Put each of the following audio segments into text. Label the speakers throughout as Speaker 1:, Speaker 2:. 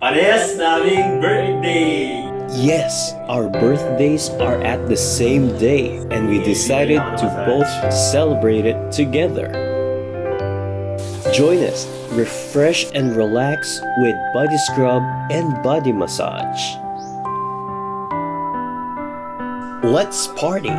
Speaker 1: Parehas naming birthday!
Speaker 2: Yes, our birthdays are at the same day and we decided to both celebrate it together. Join us, refresh and relax with body scrub and body massage. Let's party!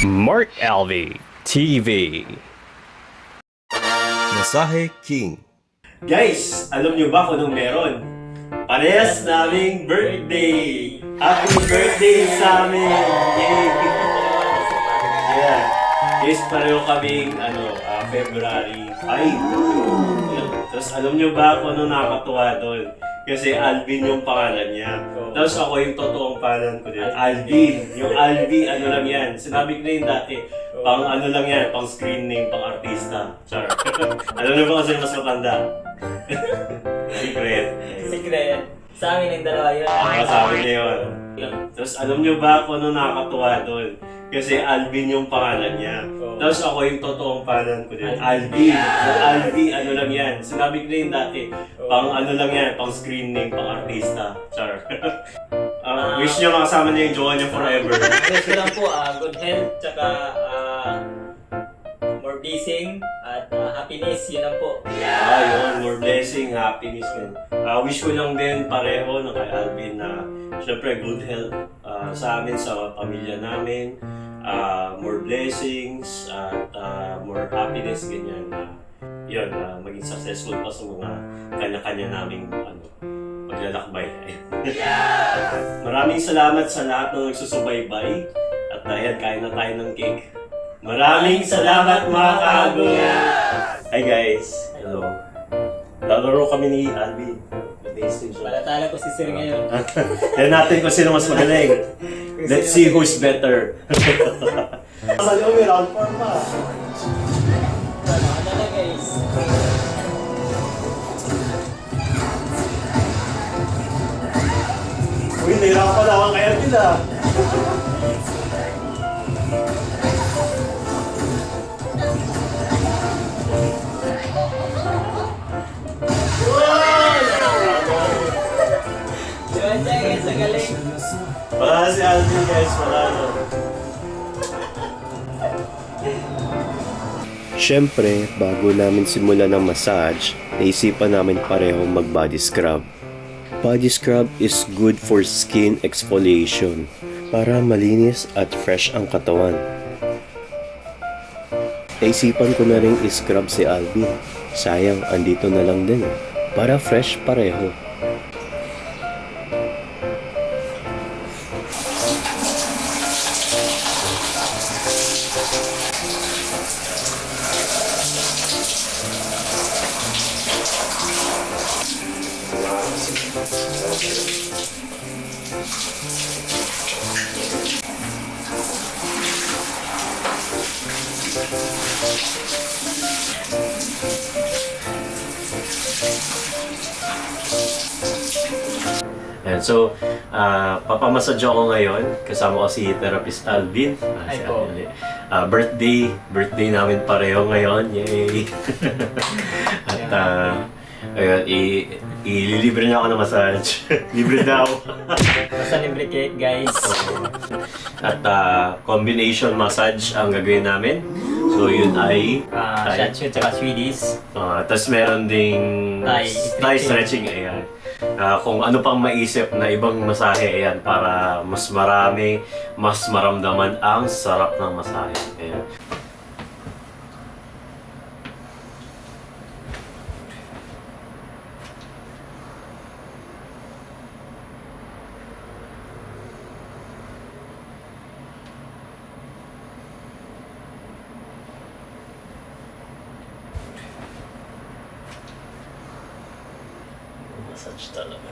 Speaker 2: Mark Alvey TV.
Speaker 3: Masahe King.
Speaker 1: Guys, alam nyo ba kung anong meron? Parehas naming birthday! Happy birthday sa amin! Yay! Yeah. Yes, pareho kaming February 5. Tapos alam nyo ba kung ano nakakatuwa doon? Kasi Alvin yung pangalan niya. Tapos ako yung totoong pangalan ko din. Alvin. Yung Alvin, ano lang yan. Sinabi ko na yun dati. Pang ano lang yan, pang screen name, pang artista. Char. Alam nyo ba kasi mas matanda? Secret.
Speaker 4: Secret. Sa amin yung dalawa yun.
Speaker 1: Sabi niya yun. Tapos alam nyo ba kung ano nakakatuwa doon? Kasi Alvin yung pangalan niya. Tapos ako yung totoong pangalan ko din. Alvin. Yung Alvin, ano lang yan. Sinabi ko na yun dati. Pang ano lang yan, pang screen name, pang artista. Char. Wish nyo makasama niya yung jowa niya forever.
Speaker 4: Wish ko lang po, good health, tsaka more blessing, at happiness, yun lang po.
Speaker 1: Yun. More blessing, happiness. Wish ko lang din pareho na kay Alvin na syempre good health sa amin, sa pamilya namin. More blessings at more happiness, ganyan. Yun, maging successful pa sa mga kanya-kanya naming paglalakbay. Maraming salamat sa lahat ng nagsusubaybay at dahil kain na tayo ng cake. Maraming salamat mga kaago! Hi guys! Hello! Lalaro kami ni Alvin.
Speaker 4: Palatala ko si Sir ngayon.
Speaker 1: Tignan natin kung sino mas magaling. Let's see who's better. Sa loob, round 4 pa.
Speaker 4: Ano na guys?
Speaker 1: Uy, nahirapan ako kaya nila.
Speaker 4: Diyan siya guys, ang galing.
Speaker 1: Wala si Alvin guys, wala no.
Speaker 2: Siyempre, bago namin simulan ng massage, naisipan namin pareho mag-body scrub. Body scrub is good for skin exfoliation para malinis at fresh ang katawan. Naisipan ko na rin i-scrub si Alvin. Sayang, andito na lang din para fresh pareho.
Speaker 1: And so, papamassage ako ngayon. Kasama ko si Therapist Alvin.
Speaker 4: Hi po.
Speaker 1: Birthday namin pareho ngayon. Yay! At ayun, ililibre niya ako ng massage. Libre daw.
Speaker 4: Basta libre cake guys.
Speaker 1: At combination massage ang gagawin namin. So yun ay
Speaker 4: Shot shoot tsaka Swedish.
Speaker 1: tapos meron ding Thai stretching. Ayan. Kung ano pang maisip na ibang masahe, ayan, para mas marami, mas maramdaman ang sarap ng masahe. Ayan. Massage talaga.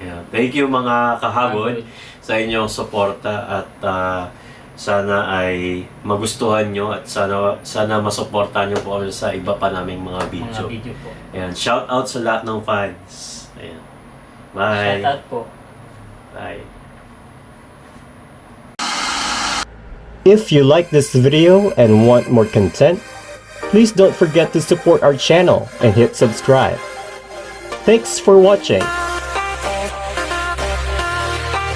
Speaker 2: Ayan. Thank you mga kahabod sa inyong suporta at sana ay magustuhan nyo at sana masuportahan nyo po kami sa iba pa naming mga video.
Speaker 4: Mga video po.
Speaker 2: Ayan. Shout out sa lahat ng fans. Ayan. Bye.
Speaker 4: Shout out po.
Speaker 2: Bye.
Speaker 3: If you like this video and want more content, please don't forget to support our channel and hit subscribe. Thanks for watching.